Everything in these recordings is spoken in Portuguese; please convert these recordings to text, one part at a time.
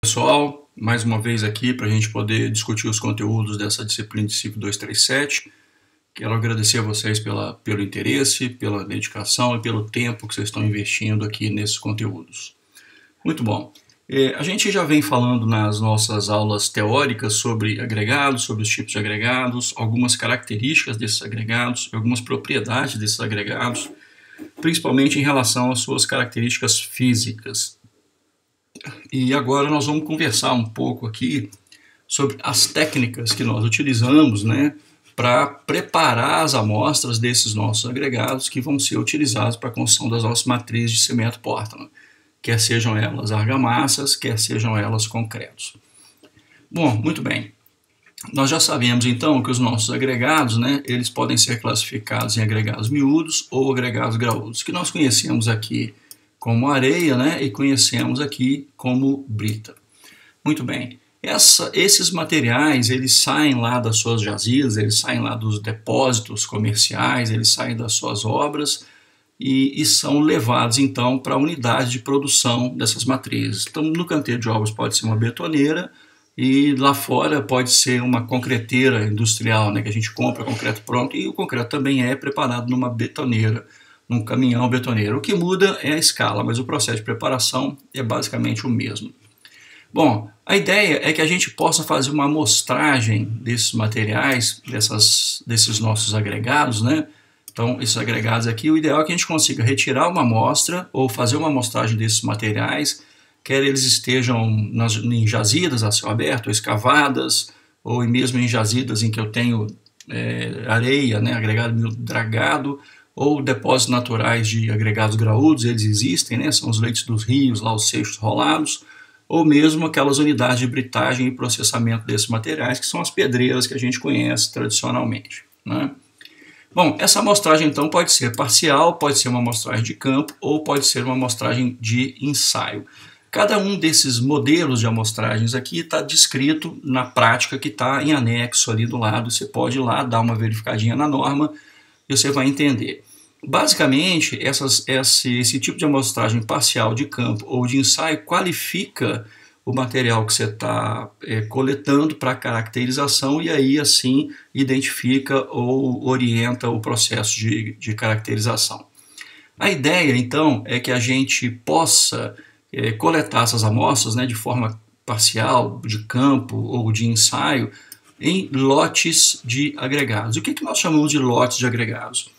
Pessoal, mais uma vez aqui para a gente poder discutir os conteúdos dessa disciplina de Civil 237. Quero agradecer a vocês pelo interesse, pela dedicação e pelo tempo que vocês estão investindo aqui nesses conteúdos. Muito bom. A gente já vem falando nas nossas aulas teóricas sobre agregados, sobre os tipos de agregados, algumas características desses agregados, algumas propriedades desses agregados, principalmente em relação às suas características físicas. E agora nós vamos conversar um pouco aqui sobre as técnicas que nós utilizamos, para preparar as amostras desses nossos agregados que vão ser utilizados para a construção das nossas matrizes de cimento Portland, quer sejam elas argamassas, quer sejam elas concretos. Bom, muito bem. Nós já sabemos então que os nossos agregados, eles podem ser classificados em agregados miúdos ou agregados graúdos, que nós conhecemos aqui como areia, e conhecemos aqui como brita. Muito bem. Esses materiais, eles saem lá das suas jazidas, eles saem lá dos depósitos comerciais, eles saem das suas obras e são levados então para a unidade de produção dessas matrizes. Então, no canteiro de obras pode ser uma betoneira e lá fora pode ser uma concreteira industrial, que a gente compra concreto pronto, e o concreto também é preparado numa betoneira, num caminhão betoneiro. O que muda é a escala, mas o processo de preparação é basicamente o mesmo. Bom, a ideia é que a gente possa fazer uma amostragem desses materiais, desses nossos agregados, Então, esses agregados aqui, o ideal é que a gente consiga retirar uma amostra ou fazer uma amostragem desses materiais, quer eles estejam em jazidas a céu aberto, ou escavadas, ou mesmo em jazidas em que eu tenho areia, agregado meio dragado, ou depósitos naturais de agregados graúdos, eles existem, são os leitos dos rios, lá os seixos rolados, ou mesmo aquelas unidades de britagem e processamento desses materiais, que são as pedreiras que a gente conhece tradicionalmente. Bom, essa amostragem então pode ser parcial, pode ser uma amostragem de campo, ou pode ser uma amostragem de ensaio. Cada um desses modelos de amostragens aqui está descrito na prática que está em anexo ali do lado. Você pode ir lá dar uma verificadinha na norma e você vai entender. Basicamente, esse tipo de amostragem parcial de campo ou de ensaio qualifica o material que você está coletando para caracterização e aí assim identifica ou orienta o processo de caracterização. A ideia então é que a gente possa coletar essas amostras de forma parcial, de campo ou de ensaio, em lotes de agregados. O que nós chamamos de lotes de agregados?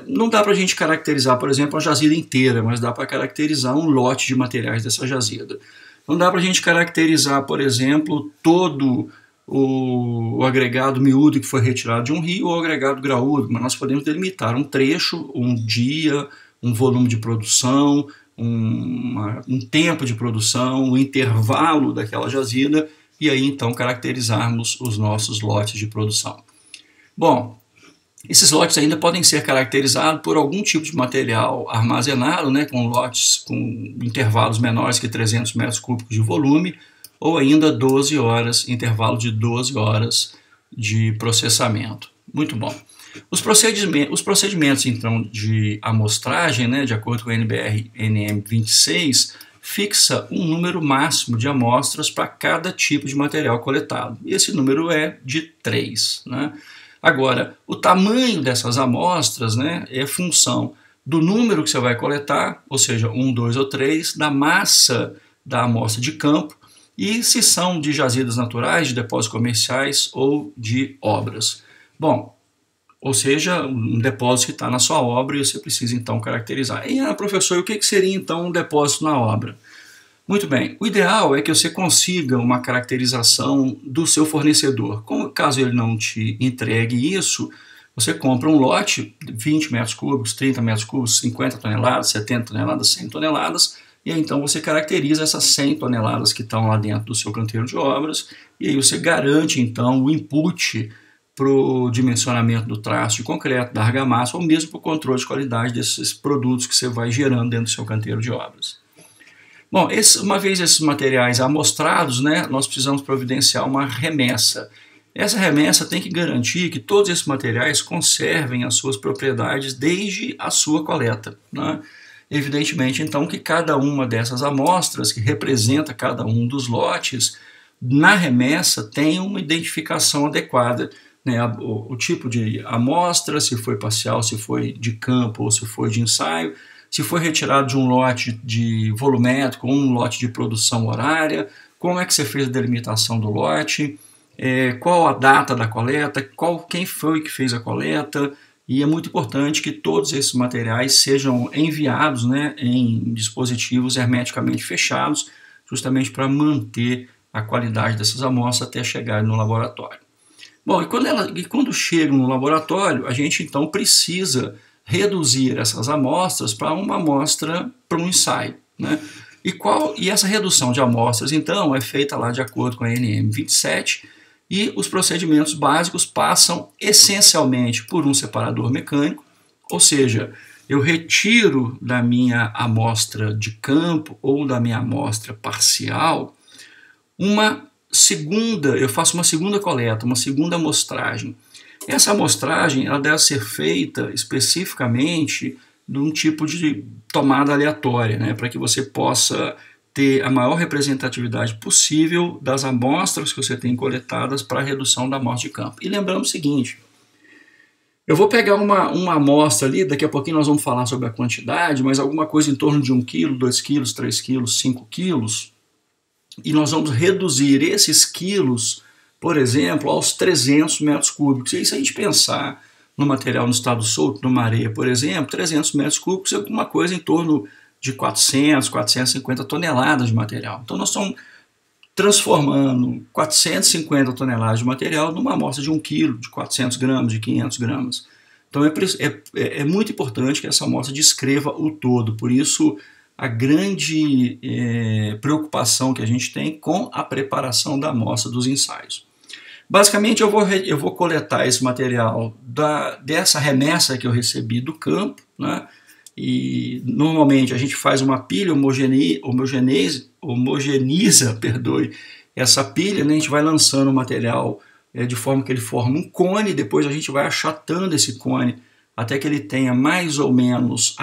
Não dá para a gente caracterizar, por exemplo, a jazida inteira, mas dá para caracterizar um lote de materiais dessa jazida. Não dá para a gente caracterizar, por exemplo, todo o agregado miúdo que foi retirado de um rio ou agregado graúdo, mas nós podemos delimitar um trecho, um dia, um volume de produção, um tempo de produção, um intervalo daquela jazida, e aí então caracterizarmos os nossos lotes de produção. Bom, esses lotes ainda podem ser caracterizados por algum tipo de material armazenado, com lotes com intervalos menores que 300 metros cúbicos de volume, ou ainda 12 horas, intervalo de 12 horas de processamento. Muito bom. Os procedimentos então, de amostragem, de acordo com a NBR NM 26, fixa um número máximo de amostras para cada tipo de material coletado. E esse número é de 3. Agora, o tamanho dessas amostras é função do número que você vai coletar, ou seja, 1, 2 ou 3, da massa da amostra de campo, e se são de jazidas naturais, de depósitos comerciais ou de obras. Bom, ou seja, um depósito que está na sua obra e você precisa então caracterizar. E, professor, o que seria então um depósito na obra? Muito bem, o ideal é que você consiga uma caracterização do seu fornecedor. Caso ele não te entregue isso, você compra um lote de 20 metros cúbicos, 30 metros cúbicos, 50 toneladas, 70 toneladas, 100 toneladas, e aí então você caracteriza essas 100 toneladas que estão lá dentro do seu canteiro de obras, e aí você garante então o input para o dimensionamento do traço de concreto, da argamassa, ou mesmo para o controle de qualidade desses produtos que você vai gerando dentro do seu canteiro de obras. Bom, uma vez esses materiais amostrados, nós precisamos providenciar uma remessa. Essa remessa tem que garantir que todos esses materiais conservem as suas propriedades desde a sua coleta. evidentemente, então, que cada uma dessas amostras, que representa cada um dos lotes, na remessa tem uma identificação adequada, né? O tipo de amostra, se foi parcial, se foi de campo ou se foi de ensaio, se foi retirado de um lote de volumétrico ou um lote de produção horária, como é que você fez a delimitação do lote, qual a data da coleta, quem foi que fez a coleta, e é muito importante que todos esses materiais sejam enviados, né, em dispositivos hermeticamente fechados, justamente para manter a qualidade dessas amostras até chegar no laboratório. Bom, e quando chegam no laboratório, a gente então precisa reduzir essas amostras para uma amostra para um ensaio, né? E essa redução de amostras, então, é feita lá de acordo com a NM 27, e os procedimentos básicos passam essencialmente por um separador mecânico, ou seja, eu retiro da minha amostra de campo ou da minha amostra parcial eu faço uma segunda coleta, uma segunda amostragem. Essa amostragem ela deve ser feita especificamente de um tipo de tomada aleatória, né, para que você possa ter a maior representatividade possível das amostras que você tem coletadas para a redução da amostra de campo. E lembrando o seguinte, eu vou pegar uma amostra ali, daqui a pouquinho nós vamos falar sobre a quantidade, mas alguma coisa em torno de 1 kg, 2 kg, 3 kg, 5 kg, e nós vamos reduzir esses quilos, por exemplo, aos 300 metros cúbicos. E aí, se a gente pensar no material no estado solto, numa areia, por exemplo, 300 metros cúbicos é alguma coisa em torno de 400, 450 toneladas de material. Então, nós estamos transformando 450 toneladas de material numa amostra de 1 quilo, de 400 gramas, de 500 gramas. Então, é muito importante que essa amostra descreva o todo. Por isso, a grande preocupação que a gente tem com a preparação da amostra dos ensaios. Basicamente, eu vou coletar esse material dessa remessa que eu recebi do campo, né? E normalmente a gente faz uma pilha, homogeniza essa pilha, né? A gente vai lançando o material de forma que ele forma um cone, depois a gente vai achatando esse cone até que ele tenha mais ou menos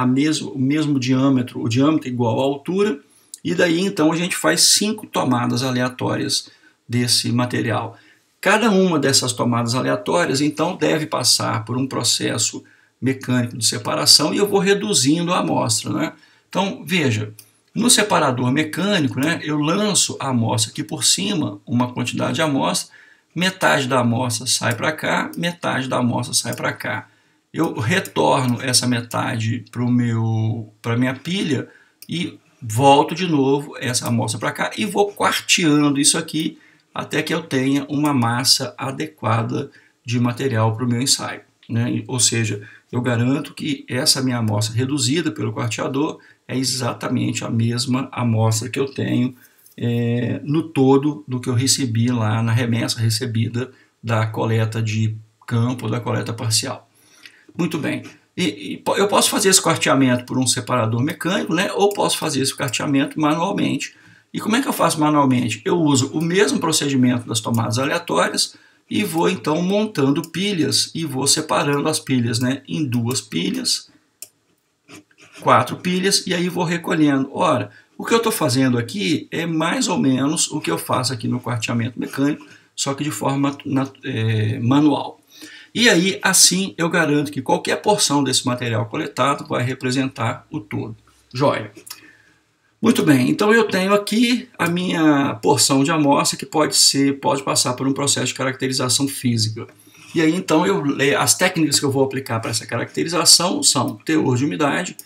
o mesmo diâmetro, o diâmetro igual à altura, e daí então a gente faz 5 tomadas aleatórias desse material. Cada uma dessas tomadas aleatórias então deve passar por um processo mecânico de separação e eu vou reduzindo a amostra, né? Então veja, no separador mecânico, né, eu lanço a amostra aqui por cima, uma quantidade de amostra, metade da amostra sai para cá, metade da amostra sai para cá. Eu retorno essa metade para a minha pilha e volto de novo essa amostra para cá e vou quarteando isso aqui até que eu tenha uma massa adequada de material para o meu ensaio, né? Ou seja, eu garanto que essa minha amostra reduzida pelo quarteador é exatamente a mesma amostra que eu tenho no todo do que eu recebi lá na remessa recebida da coleta de campo ou da coleta parcial. Muito bem, eu posso fazer esse quarteamento por um separador mecânico, né? Ou posso fazer esse quarteamento manualmente. E como é que eu faço manualmente? Eu uso o mesmo procedimento das tomadas aleatórias e vou então montando pilhas e vou separando as pilhas, né, em 2 pilhas, 4 pilhas, e aí vou recolhendo. Ora, o que eu estou fazendo aqui é mais ou menos o que eu faço aqui no quarteamento mecânico, só que de forma manual. E aí, assim, eu garanto que qualquer porção desse material coletado vai representar o todo. Joia! Muito bem, então eu tenho aqui a minha porção de amostra que pode passar por um processo de caracterização física. E aí, então, as técnicas que eu vou aplicar para essa caracterização são teor de umidade.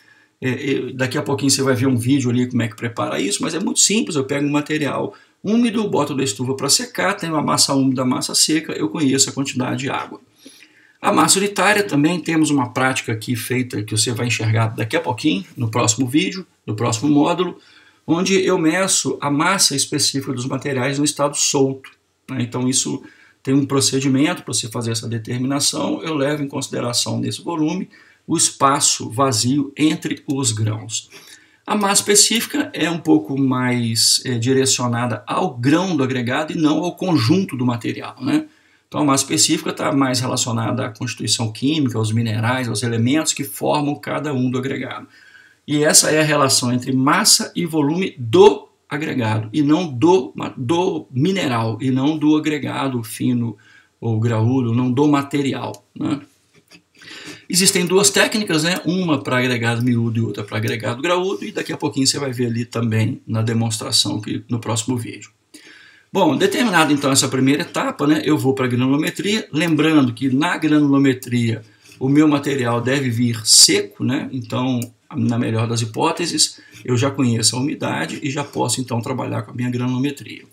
Daqui a pouquinho você vai ver um vídeo ali como é que prepara isso, mas é muito simples. Eu pego um material úmido, boto da estufa para secar, tenho a massa úmida, a massa seca, eu conheço a quantidade de água. A massa unitária também temos uma prática aqui feita que você vai enxergar daqui a pouquinho, no próximo vídeo, no próximo módulo, onde eu meço a massa específica dos materiais no estado solto, né? Então isso tem um procedimento para você fazer essa determinação, eu levo em consideração nesse volume o espaço vazio entre os grãos. A massa específica é um pouco mais direcionada ao grão do agregado e não ao conjunto do material, né? Então a massa específica está mais relacionada à constituição química, aos minerais, aos elementos que formam cada um do agregado. E essa é a relação entre massa e volume do agregado, e não do mineral, e não do agregado fino ou graúdo, não do material, né? Existem duas técnicas, né? Uma para agregado miúdo e outra para agregado graúdo, e daqui a pouquinho você vai ver ali também na demonstração no próximo vídeo. Bom, determinada então essa primeira etapa, né, eu vou para a granulometria, lembrando que na granulometria o meu material deve vir seco, né? Então, na melhor das hipóteses, eu já conheço a umidade e já posso então trabalhar com a minha granulometria.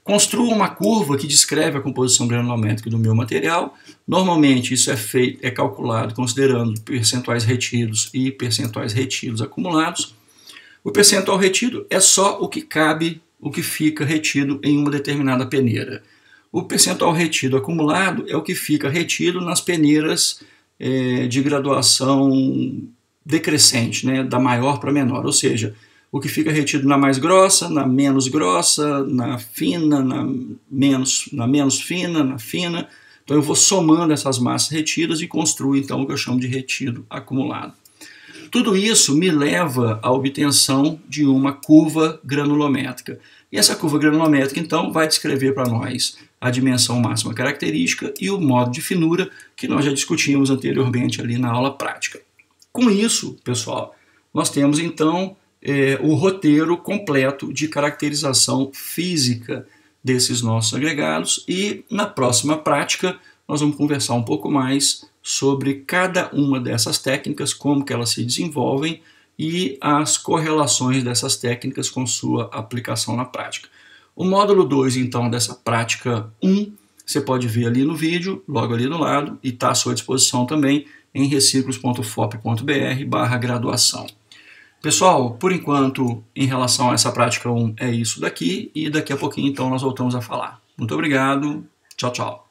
Construo uma curva que descreve a composição granulométrica do meu material. Normalmente isso é calculado considerando percentuais retidos e percentuais retidos acumulados. O percentual retido é só o que cabe, o que fica retido em uma determinada peneira. O percentual retido acumulado é o que fica retido nas peneiras de graduação decrescente, né, da maior para menor, ou seja, o que fica retido na mais grossa, na menos grossa, na fina, na menos fina, na fina. Então eu vou somando essas massas retidas e construo então o que eu chamo de retido acumulado. Tudo isso me leva à obtenção de uma curva granulométrica. E essa curva granulométrica então vai descrever para nós a dimensão máxima característica e o modo de finura que nós já discutimos anteriormente ali na aula prática. Com isso, pessoal, nós temos então o roteiro completo de caracterização física desses nossos agregados, e na próxima prática nós vamos conversar um pouco mais sobre cada uma dessas técnicas, como que elas se desenvolvem e as correlações dessas técnicas com sua aplicação na prática. O módulo 2, então, dessa prática 1, você pode ver ali no vídeo, logo ali do lado, e está à sua disposição também em reciclos.fop.br/graduação. Pessoal, por enquanto, em relação a essa prática 1, é isso daqui, e daqui a pouquinho, então, nós voltamos a falar. Muito obrigado, tchau, tchau.